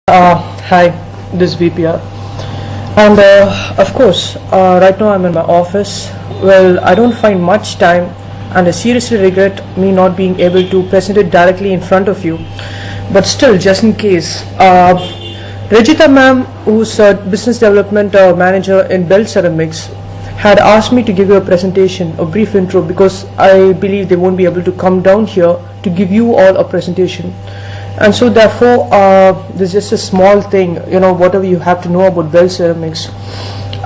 Hi, this is VPR. And of course, right now I'm in my office. Well, I don't find much time, and I seriously regret me not being able to present it directly in front of you. But still, just in case, Regita ma'am, who's a business development manager in Bell Ceramics, had asked me to give you a presentation, a brief intro, because I believe they won't be able to come down here to give you all a presentation. And so therefore, there's just a small thing, whatever you have to know about Bell Ceramics.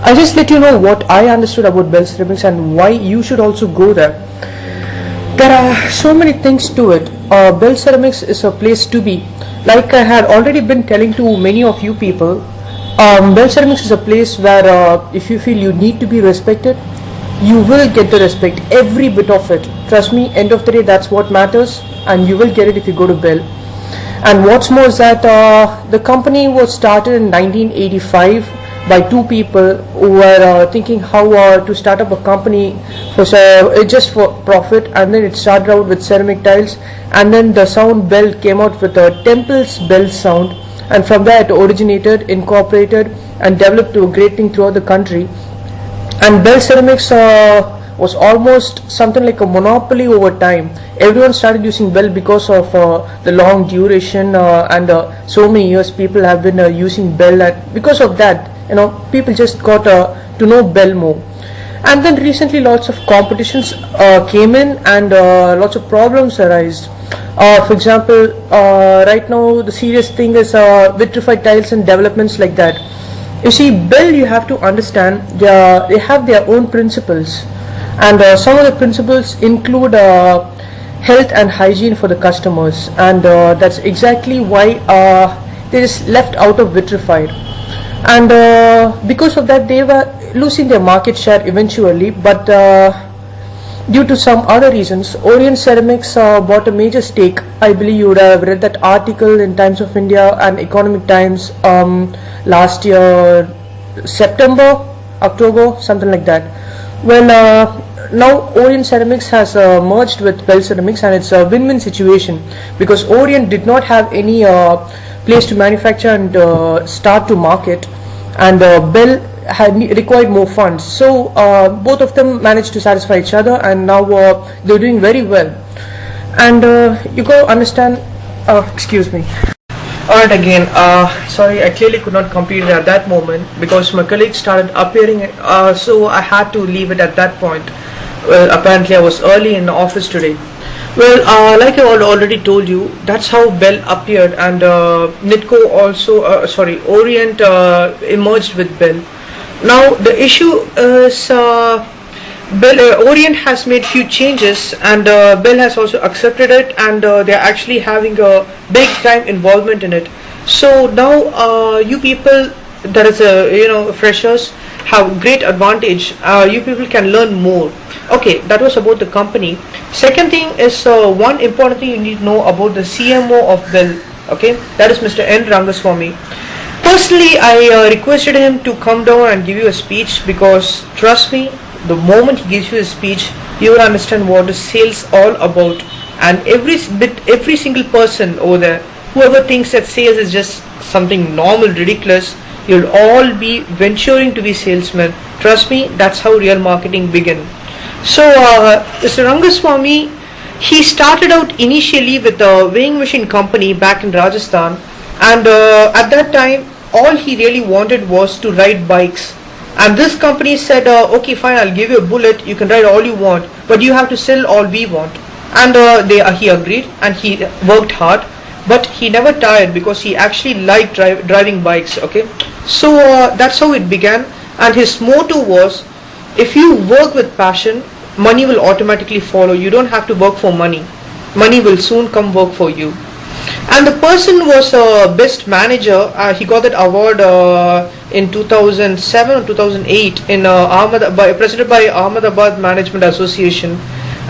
I just let you know what I understood about Bell Ceramics and why you should also go there. There are so many things to it. Bell Ceramics is a place to be. Like I had already been telling to many of you people, Bell Ceramics is a place where if you feel you need to be respected, you will get the respect, every bit of it. Trust me, end of the day, that's what matters, and you will get it if you go to Bell. And what's more is that the company was started in 1985 by two people who were thinking how to start up a company for just for profit, and then it started out with ceramic tiles, and then the sound Bell came out with a Temple's Bell sound, and from there it originated, incorporated, and developed to a great thing throughout the country. And Bell Ceramics was almost something like a monopoly over time. Everyone started using Bell because of the long duration and so many years people have been using Bell, and because of that, people just got to know Bell more. And then recently lots of competitions came in, and lots of problems arise. For example, right now the serious thing is vitrified tiles and developments like that. You see, Bell, you have to understand, they have their own principles, and some of the principles include health and hygiene for the customers, and that's exactly why they just left out of vitrified. And because of that, they were losing their market share eventually, but due to some other reasons, Orient Ceramics bought a major stake. I believe you would have read that article in Times of India and Economic Times last year, September, October, something like that. Well, now Orient Ceramics has merged with Bell Ceramics, and it's a win-win situation, because Orient did not have any place to manufacture and start to market, and Bell had required more funds. So both of them managed to satisfy each other, and now they're doing very well. And you got to understand. Excuse me. Alright, again, sorry, I clearly could not complete it at that moment because my colleagues started appearing, so I had to leave it at that point. Well, apparently I was early in the office today. Well, like I already told you, that's how Bell appeared, and Nitco also, Orient emerged with Bell. Now the issue is Orient has made few changes, and Bell has also accepted it, and they're actually having a big time involvement in it. So now you people that is freshers have great advantage. You people can learn more. Okay, that was about the company. Second thing is one important thing you need to know about the CMO of Bell. Okay, that is Mr. N. Rangaswamy. Personally, I requested him to come down and give you a speech, because trust me, the moment he gives you a speech, you will understand what is sales all about. And every single person over there, whoever thinks that sales is just something normal, ridiculous, you'll all be venturing to be salesmen. Trust me, that's how real marketing begin. So Mr. Rangaswamy, he started out initially with a weighing machine company back in Rajasthan, and at that time all he really wanted was to ride bikes. And this company said, okay fine, I'll give you a bullet, you can ride all you want, but you have to sell all we want. And he agreed, and he worked hard, but he never tired because he actually liked driving bikes. Okay, so that's how it began, and his motto was, if you work with passion, money will automatically follow. You don't have to work for money. Money will soon come work for you. And the person was a best manager. He got that award in 2007 or 2008 in presented by Ahmedabad Management Association.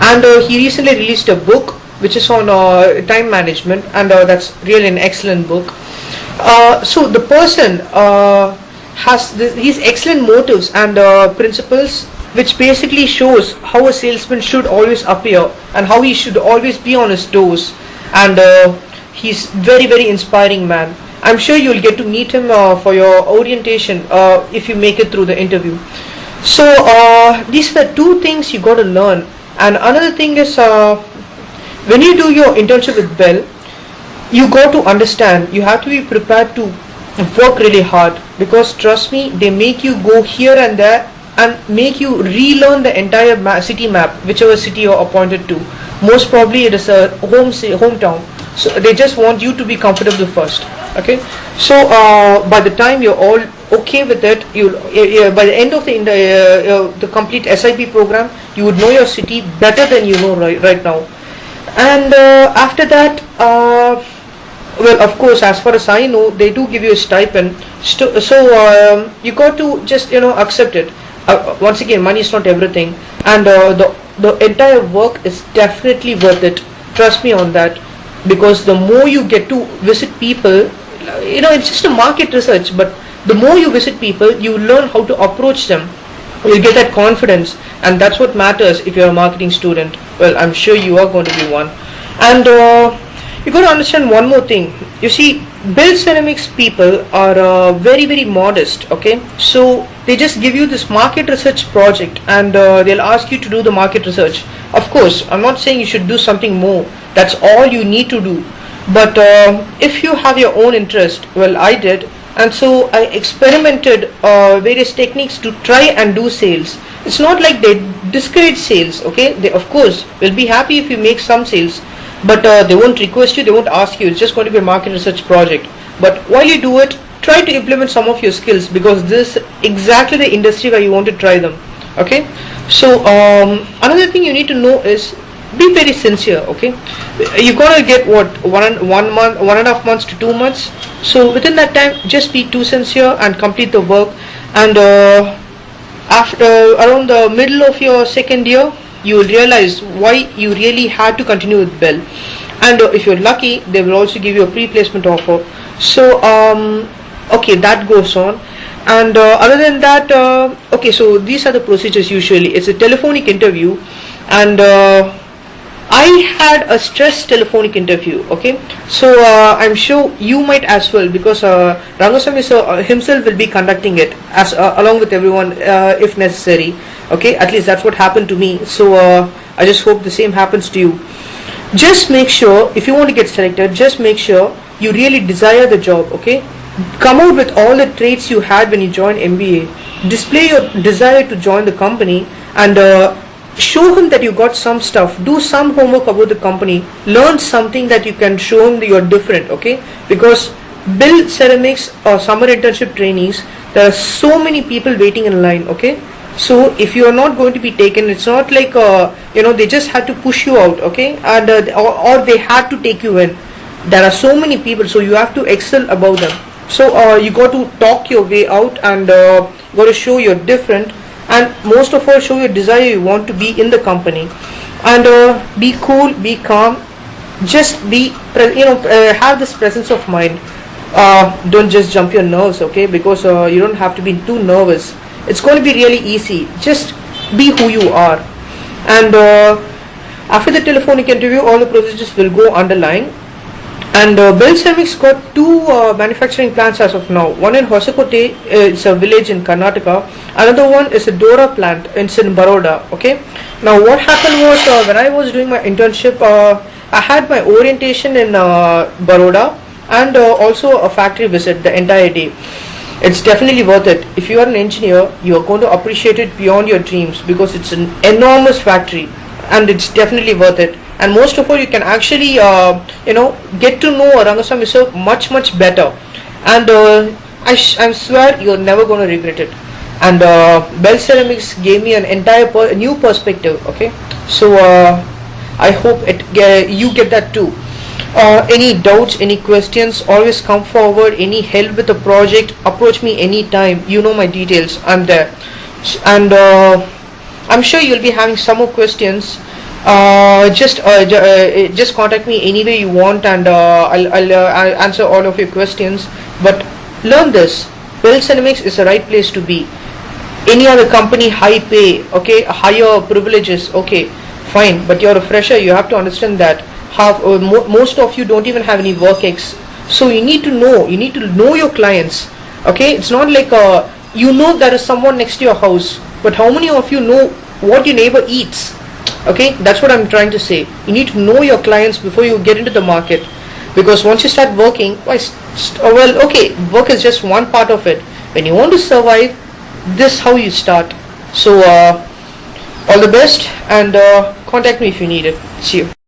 And he recently released a book which is on time management, and that's really an excellent book. So the person has these excellent motives and principles, which basically shows how a salesman should always appear and how he should always be on his toes. And he's very inspiring man. I'm sure you'll get to meet him for your orientation if you make it through the interview. So these are the two things you got to learn. And another thing is when you do your internship with Bell, you got to understand, you have to be prepared to work really hard, because trust me, they make you go here and there and make you relearn the entire city map, whichever city you're appointed to. Most probably it is a hometown, so they just want you to be comfortable first. Okay, so by the time you're all okay with it, you by the end of the complete SIP program, you would know your city better than you know right now. And after that, well, of course, as far as I know, they do give you a stipend. So you got to just accept it. Once again, money is not everything, and the entire work is definitely worth it. Trust me on that, because the more you get to visit people, it's just a market research, but the more you visit people, you learn how to approach them. You get that confidence, and that's what matters if you're a marketing student. Well, I'm sure you are going to be one. And you got to understand one more thing. You see, Bell Ceramics people are very, very modest. Okay, so they just give you this market research project, and they'll ask you to do the market research. Of course, I'm not saying you should do something more. That's all you need to do. But if you have your own interest, well, I did, and so I experimented various techniques to try and do sales. It's not like they discourage sales. Okay, they of course will be happy if you make some sales, but they won't request you, they won't ask you. It's just going to be a market research project. But while you do it, try to implement some of your skills, because this is exactly the industry where you want to try them. Okay, so another thing you need to know is be very sincere. Okay, you're gonna get what, 1.5 months to 2 months. So within that time, just be too sincere and complete the work. And after around the middle of your second year, you will realize why you really had to continue with Bell. And if you're lucky, they will also give you a pre-placement offer. So okay, that goes on. And other than that, okay, so these are the procedures. Usually it's a telephonic interview, and I had a stress telephonic interview. Okay, so I'm sure you might as well, because Rangasamy himself will be conducting it as along with everyone if necessary. Okay, at least that's what happened to me. So I just hope the same happens to you. Just make sure, if you want to get selected, just make sure you really desire the job. Okay, come out with all the traits you had when you joined MBA. Display your desire to join the company, and show him that you got some stuff. Do some homework about the company. Learn something that you can show him that you're different. Okay, because Bell Ceramics summer internship trainees, there are so many people waiting in line. Okay, so if you are not going to be taken, it's not like they just had to push you out. Okay, and or they had to take you in. There are so many people, so you have to excel above them. So you got to talk your way out, and got to show you're different, and most of all show your desire you want to be in the company. And be cool, be calm, just be have this presence of mind. Don't just jump your nerves. Okay, because you don't have to be too nervous. It's going to be really easy. Just be who you are. And after the telephonic interview, all the procedures will go underlying. And Bell Ceramics got two manufacturing plants as of now. One in Hosakote, it's a village in Karnataka. Another one is a Dora plant, it's in Baroda. Okay. Now what happened was, when I was doing my internship, I had my orientation in Baroda, and also a factory visit the entire day. It's definitely worth it. If you are an engineer, you are going to appreciate it beyond your dreams, because it's an enormous factory, and it's definitely worth it. And most of all, you can actually get to know Rangasamy sir much better, and I swear you're never going to regret it. And Bell Ceramics gave me an entire new perspective. Okay, so I hope you get that too. Any doubts, any questions, always come forward. Any help with the project, approach me anytime. You know my details, I'm there. And I'm sure you'll be having some more questions. Just contact me any way you want, and I'll answer all of your questions. But learn this, Bell Ceramics is the right place to be. Any other company, high pay, okay, higher privileges, okay, fine, but you're a fresher, you have to understand that most of you don't even have any work So you need to know your clients. Okay, it's not like there is someone next to your house, but how many of you know what your neighbor eats? Okay, that's what I'm trying to say. You need to know your clients before you get into the market, because once you start working, okay, work is just one part of it. When you want to survive, this is how you start. So all the best, and contact me if you need it. See you.